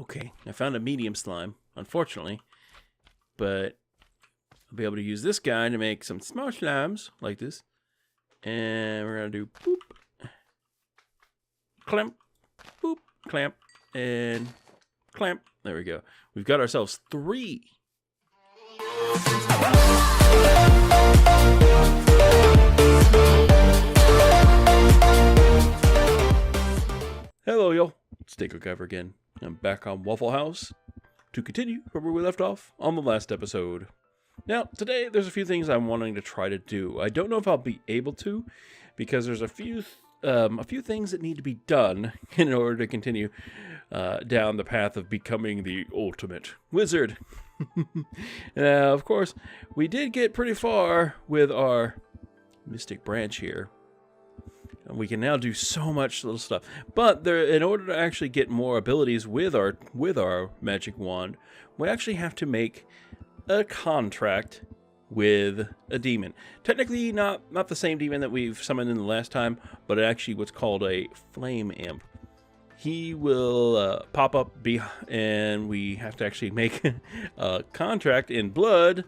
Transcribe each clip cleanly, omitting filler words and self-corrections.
Okay, I found a medium slime, unfortunately, but I'll be able to use this guy to make some small slimes like this. And we're going to do boop, clamp, boop, clamp, and clamp. There we go. We've got ourselves 3. Hello, y'all. It's DakoGuyver again. I'm back on Waffle House to continue where we left off on the last episode. Now, today there's a few things I'm wanting to try to do. I don't know if I'll be able to, because there's a few things that need to be done in order to continue down the path of becoming the ultimate wizard. Now, of course, we did get pretty far with our mystic branch here. We can now do so much little stuff, but in order to actually get more abilities with our magic wand, we actually have to make a contract with a demon. Technically, not the same demon that we've summoned in the last time, but actually what's called a flame imp. He will pop up, and we have to actually make a contract in blood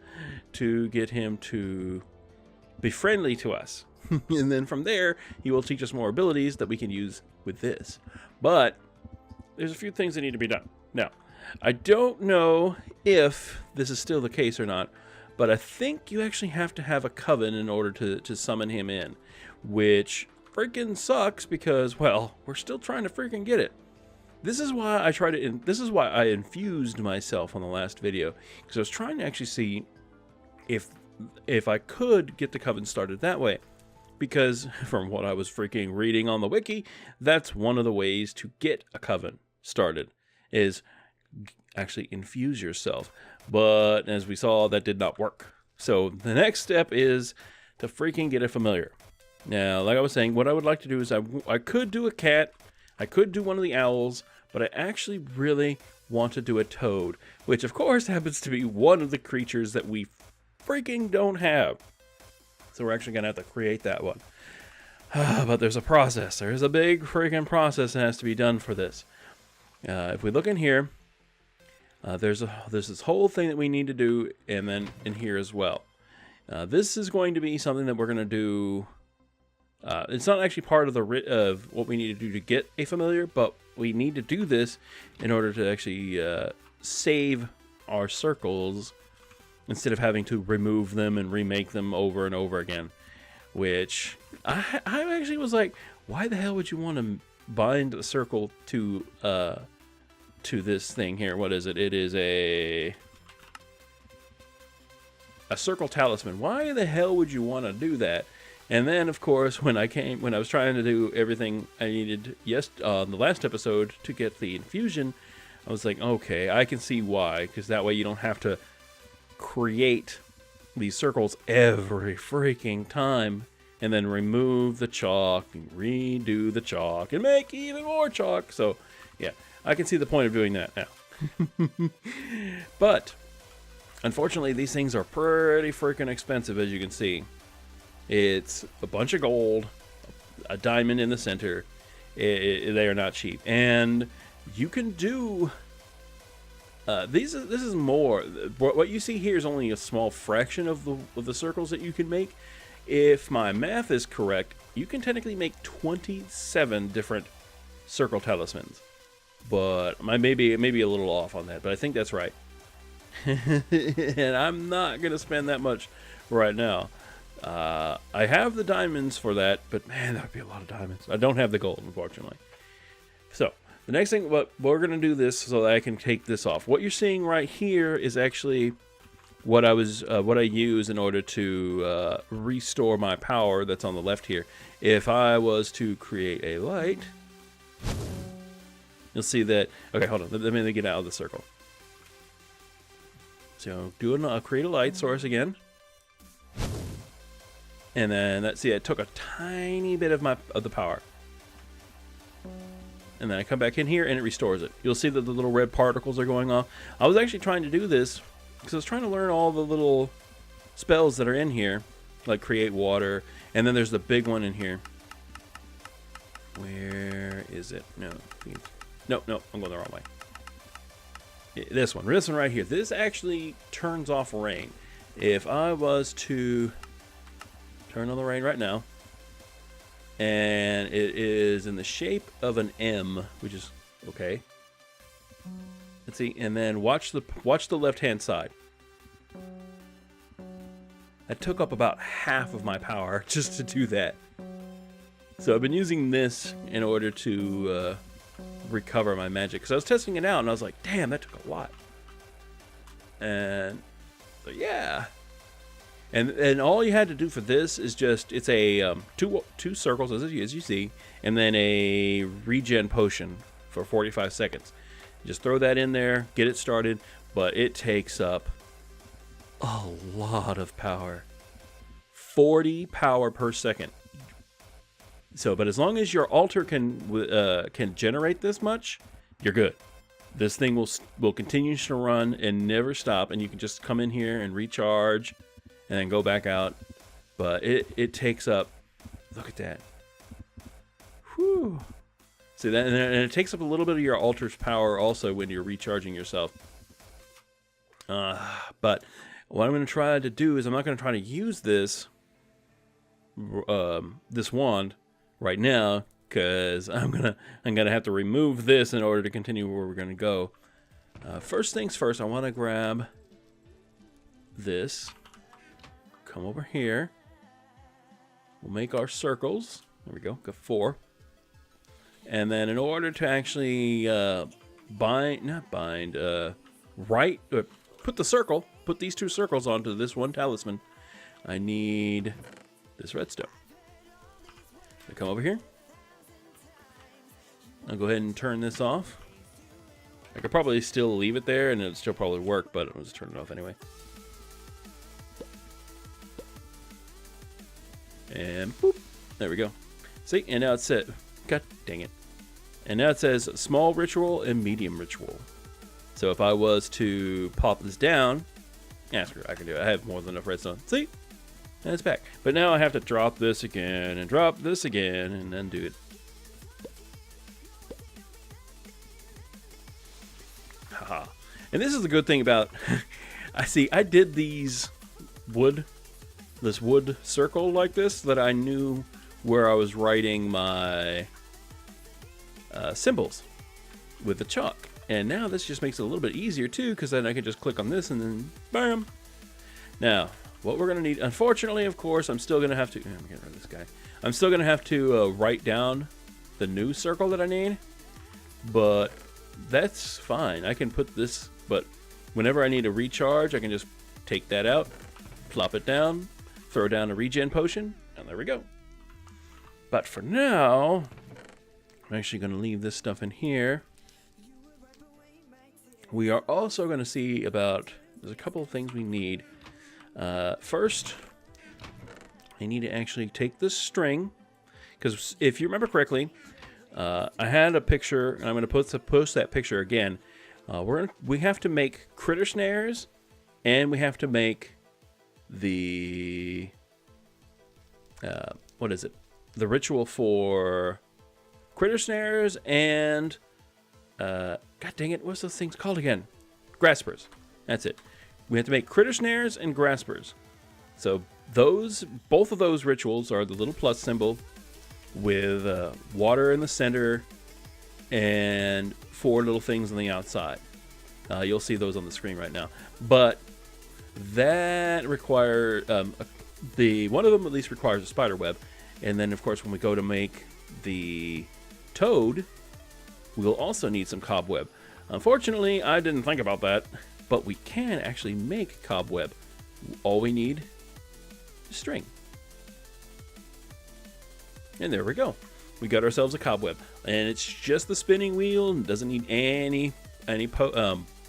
to get him to be friendly to us. And then from there, he will teach us more abilities that we can use with this. But there's a few things that need to be done. Now, I don't know if this is still the case or not, but I think you actually have to have a coven in order to summon him in, which freaking sucks because, well, we're still trying to freaking get it. This is why I infused myself on the last video, because I was trying to actually see if I could get the coven started that way. Because from what I was freaking reading on the wiki, that's one of the ways to get a coven started, is actually infuse yourself. But as we saw, that did not work. So the next step is to freaking get a familiar. Now, like I was saying, what I would like to do is I could do a cat, I could do one of the owls, but I actually really want to do a toad, which of course happens to be one of the creatures that we freaking don't have. So we're actually going to have to create that one. But there's a process. There's a big freaking process that has to be done for this. If we look in here, there's this whole thing that we need to do, and then in here as well. This is going to be something that we're going to do. It's not actually part of of what we need to do to get a familiar, but we need to do this in order to actually save our circles, instead of having to remove them and remake them over and over again. Which, I actually was like, why the hell would you want to bind a circle to this thing here? What is it? It is a circle talisman. Why the hell would you want to do that? And then, of course, when I was trying to do everything I needed on the last episode to get the infusion, I was like, okay, I can see why, because that way you don't have to create these circles every freaking time and then remove the chalk and redo the chalk and make even more chalk. So yeah, I can see the point of doing that now. But unfortunately, these things are pretty freaking expensive, as you can see. It's a bunch of gold, a diamond in the center. They are not cheap, and you can do this is more. What you see here is only a small fraction of the circles that you can make. If my math is correct, you can technically make 27 different circle talismans. But I may be a little off on that, but I think that's right. And I'm not gonna spend that much right now. I have the diamonds for that, but man, that would be a lot of diamonds. I don't have the gold, unfortunately. So the next thing, we're going to do this so that I can take this off. What you're seeing right here is actually what I use in order to restore my power that's on the left here. If I was to create a light, you'll see that. Okay, hold on. Let me get out of the circle. So create a light source again. And then see, it took a tiny bit of the power. And then I come back in here and it restores it. You'll see that the little red particles are going off. I was actually trying to do this because I was trying to learn all the little spells that are in here, like create water, and then there's the big one in here. Where is it? No, I'm going the wrong way. This one right here. This actually turns off rain. If I was to turn on the rain right now, and it is in the shape of an M, which is okay. Let's see, and then watch the left-hand side. That took up about half of my power just to do that. So I've been using this in order to recover my magic, because I was testing it out and I was like, damn, that took a lot. And so yeah, and all you had to do for this is just, it's a two circles as you see, and then a regen potion for 45 seconds. Just throw that in there, get it started, but it takes up a lot of power. 40 power per second. So, but as long as your altar can generate this much, you're good. This thing will continue to run and never stop, and you can just come in here and recharge, and then go back out. But it takes up. Look at that. Whew. See that, and it takes up a little bit of your altar's power also when you're recharging yourself. But what I'm going to try to do is I'm not going to try to use this wand right now, because I'm gonna have to remove this in order to continue where we're gonna go. First things first, I want to grab this. Come over here. We'll make our circles. There we go. Got 4. And then in order to actually put these 2 circles onto this one talisman, I need this redstone. I come over here. I'll go ahead and turn this off. I could probably still leave it there and it'll still probably work, but I'll just turn it off anyway. And boop. There we go. See, and now it said, god dang it. And now it says small ritual and medium ritual. So if I was to pop this down, yeah, screw it, I can do it. I have more than enough redstone. See? And it's back. But now I have to drop this again and drop this again and then do it. Haha. And this is the good thing about I did this wood circle like this, that I knew where I was writing my symbols with the chalk. And now this just makes it a little bit easier too, because then I can just click on this and then bam. Now, what we're going to need, unfortunately, of course, I'm still going to have to, I'm getting rid of this guy. I'm still going to have to write down the new circle that I need, but that's fine. I can put this, but whenever I need a recharge, I can just take that out, plop it down, throw down a regen potion, and there we go. But for now, I'm actually going to leave this stuff in here. We are also going to see about, there's a couple of things we need. First, I need to actually take this string, because if you remember correctly, I had a picture, and I'm going to post that picture again. We have to make critter snares, and we have to make the what is it? The ritual for critter snares and god dang it, what's those things called again? Graspers. That's it. We have to make critter snares and graspers. So both of those rituals are the little plus symbol with water in the center and 4 little things on the outside. You'll see those on the screen right now. But that requires one of them at least requires a spider web, and then of course when we go to make the toad, we'll also need some cobweb. Unfortunately, I didn't think about that, but we can actually make cobweb. All we need is string. And there we go. We got ourselves a cobweb, and it's just the spinning wheel, and doesn't need any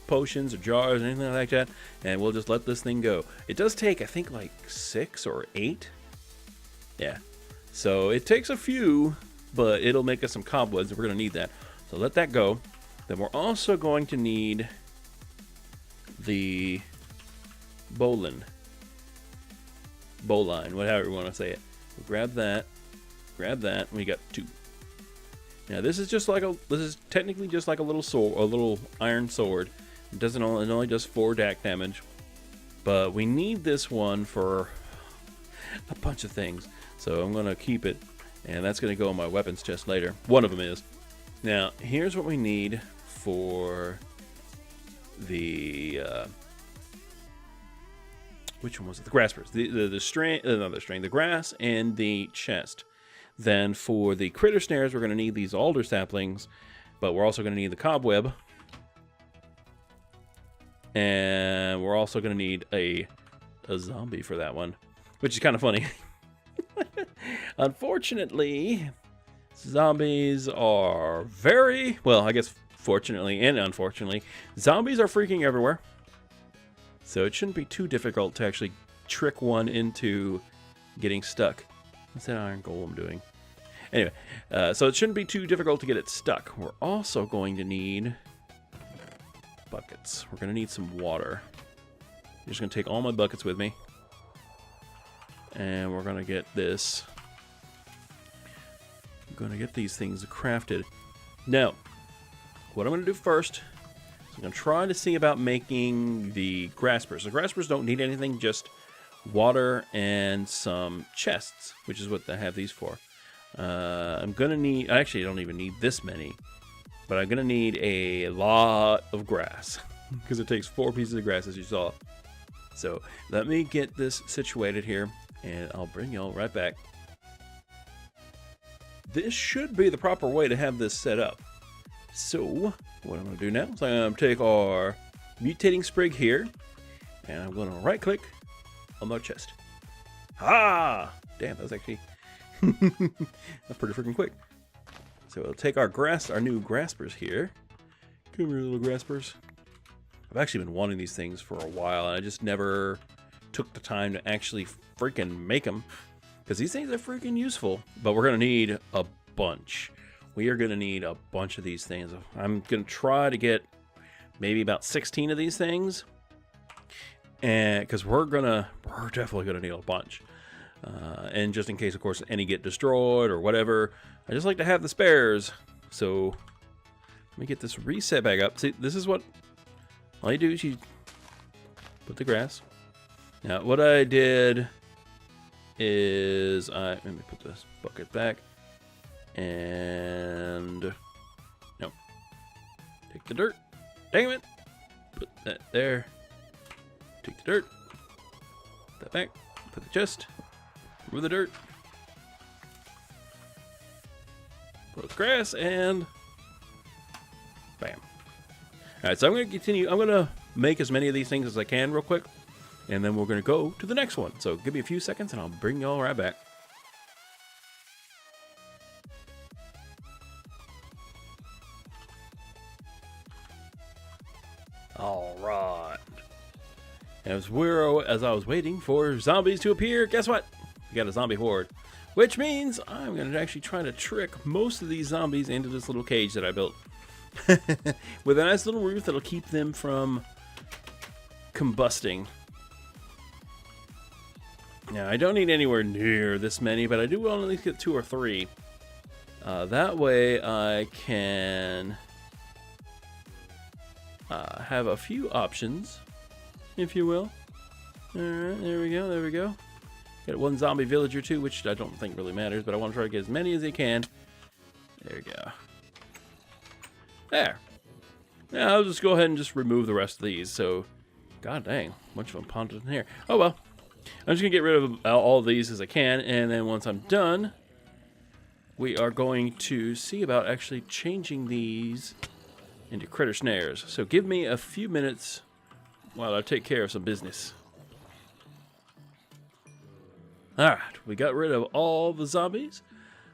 potions or jars or anything like that, and we'll just let this thing go. It does take, I think, like 6 or 8. Yeah. So it takes a few, but it'll make us some cobwebs, and we're going to need that. So let that go. Then we're also going to need the bowline, whatever you want to say it. We'll grab that, and we got 2. Now this is technically just like a little sword, a little iron sword It only does 4 DAC damage. But we need this one for a bunch of things. So I'm going to keep it. And that's going to go in my weapons chest later. One of them is. Now, here's what we need for the... which one was it? The graspers. The grass and the chest. Then for the critter snares, we're going to need these alder saplings. But we're also going to need the cobweb. And we're also going to need a zombie for that one. Which is kind of funny. Unfortunately, zombies are very... Well, I guess fortunately and unfortunately, zombies are freaking everywhere. So it shouldn't be too difficult to actually trick one into getting stuck. What's that iron golem doing? Anyway, so it shouldn't be too difficult to get it stuck. We're also going to need buckets. We're going to need some water. I'm just going to take all my buckets with me. And we're going to get this. I'm going to get these things crafted. Now, what I'm going to do first is I'm going to try to see about making the graspers. The graspers don't need anything, just water and some chests, which is what I have these for. I'm going to need... Actually, I don't even need this many. But I'm going to need a lot of grass. Because it takes 4 pieces of grass, as you saw. So, let me get this situated here. And I'll bring y'all right back. This should be the proper way to have this set up. So, what I'm going to do now is I'm going to take our mutating sprig here. And I'm going to right click on my chest. Ah! Damn, that was actually... that's pretty freaking quick. So we'll take our new graspers here. Come here, little graspers. I've actually been wanting these things for a while, and I just never took the time to actually freaking make them. Because these things are freaking useful. But we're going to need a bunch. We are going to need a bunch of these things. I'm going to try to get maybe about 16 of these things. And because we're definitely going to need a bunch. And just in case, of course, any get destroyed or whatever, I just like to have the spares. So let me get this reset back up. See, this is what all you do is you put the grass. Now, what I did is let me put this bucket back and no, take the dirt. Dang it! Put that there. Take the dirt. Put that back. Put the chest. Remove the dirt. Put the grass and bam. Alright, so I'm going to continue. I'm going to make as many of these things as I can real quick. And then we're going to go to the next one. So give me a few seconds and I'll bring y'all right back. Alright. As I was waiting for zombies to appear, guess what? We got a zombie horde. Which means I'm going to actually try to trick most of these zombies into this little cage that I built. With a nice little roof that'll keep them from combusting. Now, I don't need anywhere near this many, but I do want to at least get 2 or 3. That way I can have a few options, if you will. Alright, there we go, there we go. Got 1 zombie villager too, which I don't think really matters, but I want to try to get as many as I can. There we go. There. Now I'll just go ahead and just remove the rest of these. So, god dang, a bunch of them ponded in here. Oh well. I'm just going to get rid of all of these as I can, and then once I'm done, we are going to see about actually changing these into critter snares. So give me a few minutes while I take care of some business. Alright, we got rid of all the zombies.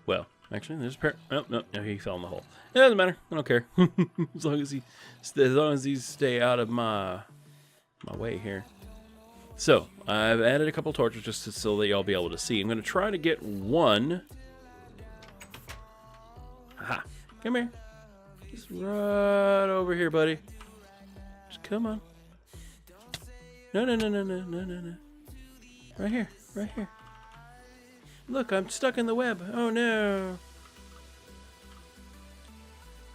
Well, actually, there's a pair. Oh, no, he fell in the hole. It doesn't matter. I don't care. as long as these stay out of my way here. So, I've added a couple torches just so that y'all be able to see. I'm going to try to get 1. Aha. Come here. Just right over here, buddy. Just come on. No. Right here. Right here. Look, I'm stuck in the web. Oh, no.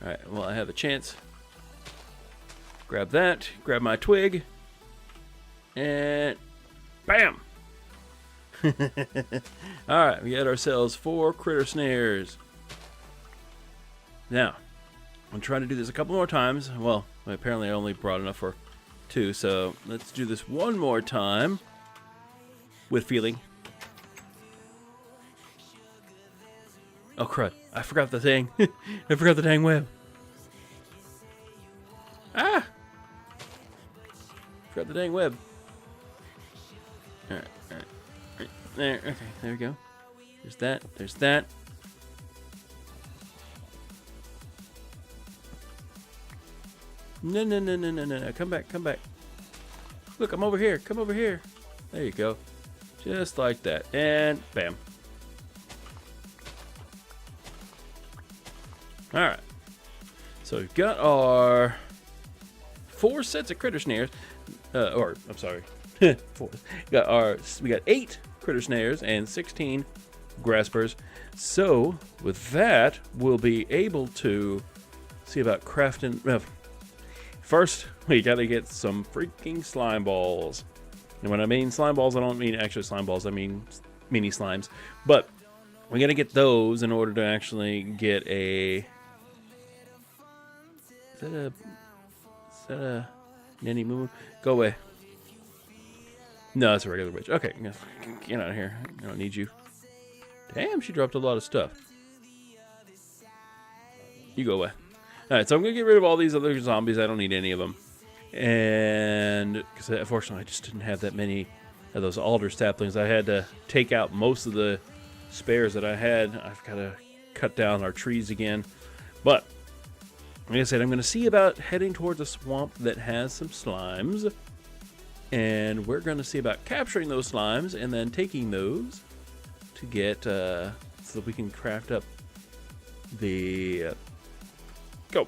Alright, well, I have a chance Grab that. Grab my twig. And bam! Alright, we got ourselves 4 critter snares. Now, I'm trying to do this a couple more times. Well, apparently I only brought enough for 2, so let's do this one more time with feeling. Oh crud, I forgot the thing. I forgot the dang web. Ah! Forgot the dang web. Alright. There, okay, there we go. There's that. No. Come back. Look, I'm over here. Come over here. There you go. Just like that. And bam. Alright. So we've got our 4 sets of critter snares. I'm sorry. 4. We got 8 critter snares and 16 graspers. So with that, we'll be able to see about crafting. First, we gotta get some freaking slime balls. And when I mean slime balls, I don't mean actually slime balls. I mean mini slimes. But we gotta get those in order to actually get a. Is that a Nanny Moo? Go away. No, that's a regular witch. Okay, get out of here. I don't need you. Damn, she dropped a lot of stuff. You go away. Alright, so I'm going to get rid of all these other zombies. I don't need any of them. And, because unfortunately I just didn't have that many of those alder saplings. I had to take out most of the spares that I had. I've got to cut down our trees again. But, like I said, I'm going to see about heading towards a swamp that has some slimes. And we're going to see about capturing those slimes and then taking those to get, so that we can craft up the, go,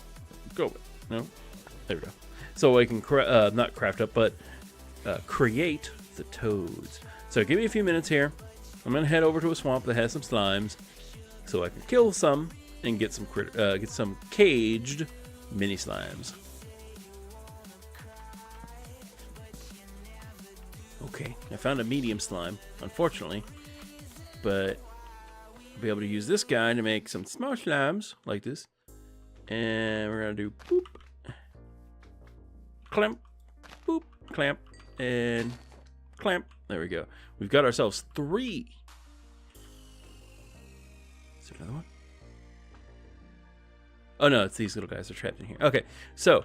no, there we go. So we can, not craft up, but create the toads. So give me a few minutes here. I'm going to head over to a swamp that has some slimes so I can kill some and get some caged mini slimes. Okay, I found a medium slime, unfortunately, but I'll be able to use this guy to make some small slimes like this. And we're gonna do boop, clamp, boop, clamp, and clamp. There we go. We've got ourselves 3. Is there another one? Oh no, it's these little guys. They're trapped in here. Okay, so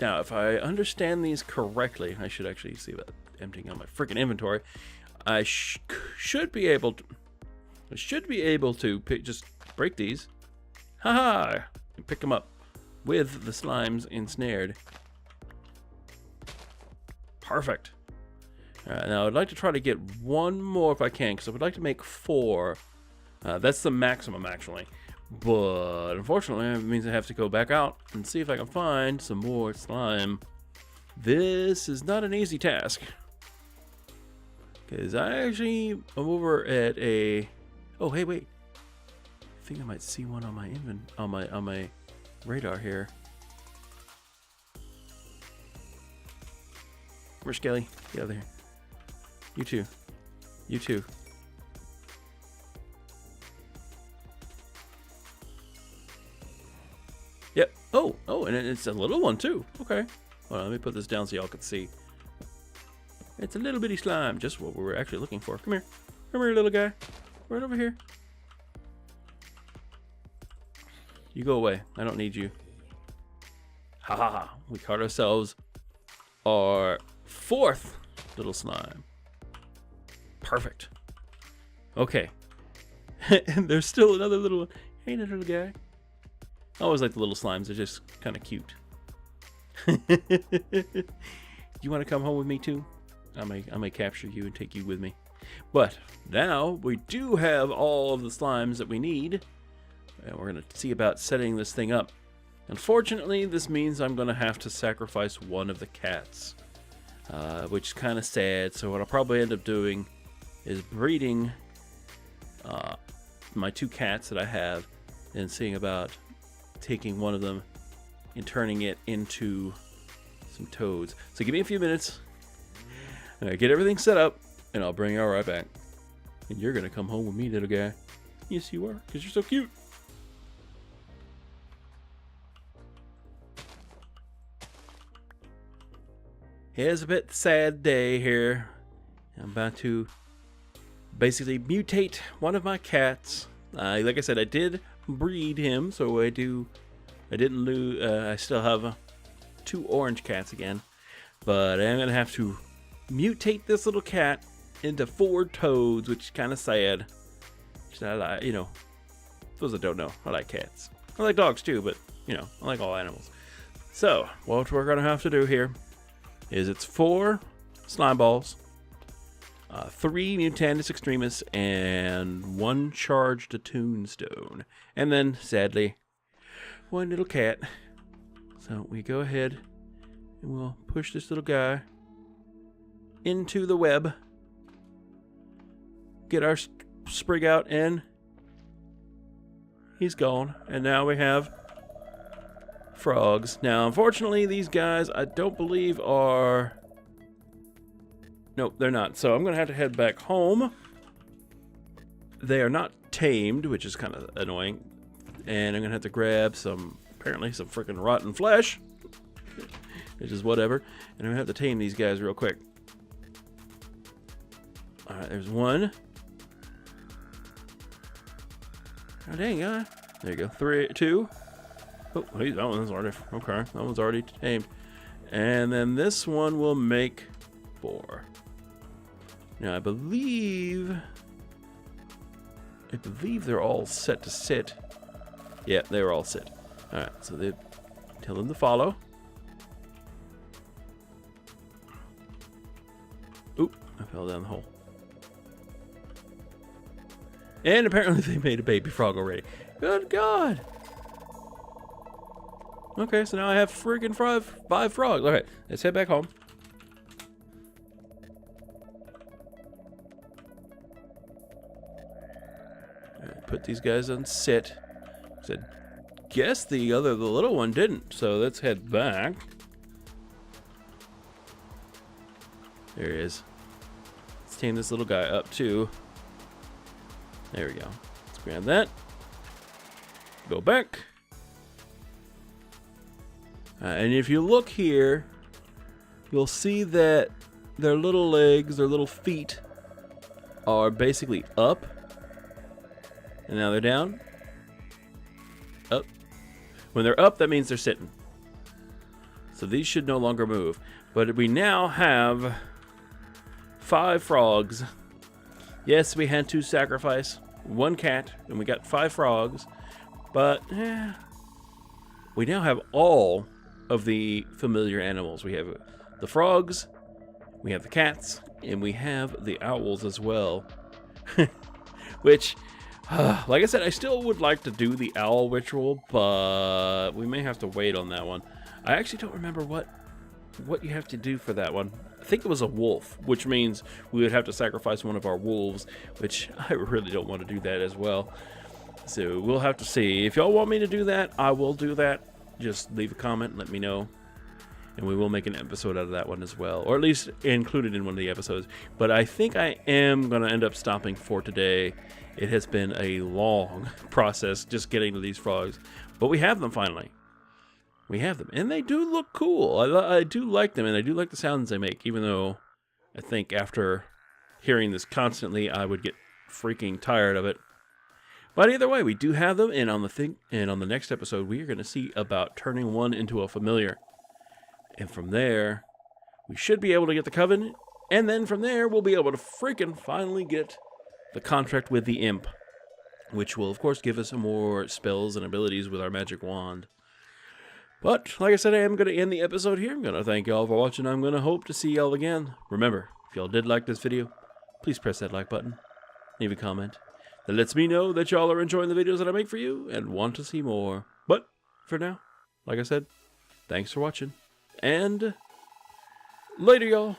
now if I understand these correctly, I should actually see about emptying out my freaking inventory. I should be able to just break these, haha, and pick them up with the slimes ensnared. Perfect. Now I'd like to try to get one more if I can, because I would like to make 4. That's the maximum actually. But unfortunately, it means I have to go back out and see if I can find some more slime. This is not an easy task, because I actually am over at a. Oh, hey, wait! I think I might see one on my on my radar here. Come here, Skelly. Get out of here. You too. You too. Yep. Oh, and it's a little one too. Okay. Hold on, let me put this down so y'all can see. It's a little bitty slime, just what we were actually looking for. Come here. Come here, little guy. Right over here. You go away. I don't need you. Ha ha ha. We caught ourselves our 4th little slime. Perfect. Okay. And there's still another little one. Hey, little guy. I always like the little slimes. They're just kind of cute. You want to come home with me too? I may capture you and take you with me. But now we do have all of the slimes that we need. And we're going to see about setting this thing up. Unfortunately, this means I'm going to have to sacrifice one of the cats. Which is kind of sad. So what I'll probably end up doing is breeding my 2 cats that I have and seeing about taking one of them and turning it into some toads. So give me a few minutes. Get everything set up, and I'll bring you right back. And you're going to come home with me, little guy. Yes, you are, because you're so cute. It's a bit sad day here. I'm about to basically mutate one of my cats. Like I said, I did breed him, so I didn't lose. I still have 2 orange cats again, but I'm gonna have to mutate this little cat into 4 toads, which is kind of sad. I like, you know, those that don't know, I like cats. I like dogs too, but you know, I like all animals. So what we're gonna have to do here is it's 4 slime balls, 3 Mutantis Extremis, and 1 charged tombstone, and then sadly 1 little cat. So we go ahead and we'll push this little guy into the web, get our sprig out, and he's gone. And now we have frogs. Now unfortunately these guys I don't believe are, nope, they're not. So I'm gonna have to head back home. They are not tamed, which is kind of annoying, and I'm gonna have to grab some, apparently some freaking rotten flesh, which is whatever, and I'm gonna have to tame these guys real quick. All right, there's 1. Oh dang, guy. There you go. 3, 2. Oh, hey, that one's already, okay, that one's already tamed. And then this one will make 4. Now I believe they're all set to sit. Yeah, they were all set. All right, so they tell them to follow. Oop, I fell down the hole. And apparently they made a baby frog already. Good God. Okay, so now I have freaking 5 frogs. All right, let's head back home. All right, put these guys on sit. Said, guess the little one didn't. So let's head back. There he is. Let's tame this little guy up too. There we go. Let's grab that. Go back. And if you look here, you'll see that their little legs, their little feet are basically up. And now they're down. Up. When they're up, that means they're sitting. So these should no longer move. But we now have 5 frogs. Yes, we had to sacrifice 1 cat, and we got 5 frogs. But we now have all of the familiar animals. We have the frogs, we have the cats, and we have the owls as well. Which, like I said, I still would like to do the owl ritual, but we may have to wait on that one. I actually don't remember what you have to do for that one. I think it was a wolf, which means we would have to sacrifice one of our wolves, which I really don't want to do that as well. So we'll have to see. If y'all want me to do that, I will do that. Just leave a comment and let me know, and we will make an episode out of that one as well, or at least include it in one of the episodes. But I think I am going to end up stopping for today. It has been a long process just getting to these frogs, but we have them finally. We have them, and they do look cool. I do like them, and I do like the sounds they make, even though I think after hearing this constantly, I would get freaking tired of it. But either way, we do have them, and on the next episode, we are going to see about turning one into a familiar. And from there, we should be able to get the Covenant, and then from there, we'll be able to freaking finally get the contract with the Imp, which will, of course, give us some more spells and abilities with our magic wand. But, like I said, I am going to end the episode here. I'm going to thank y'all for watching. I'm going to hope to see y'all again. Remember, if y'all did like this video, please press that like button. Leave a comment. That lets me know that y'all are enjoying the videos that I make for you and want to see more. But, for now, like I said, thanks for watching. And, later, y'all.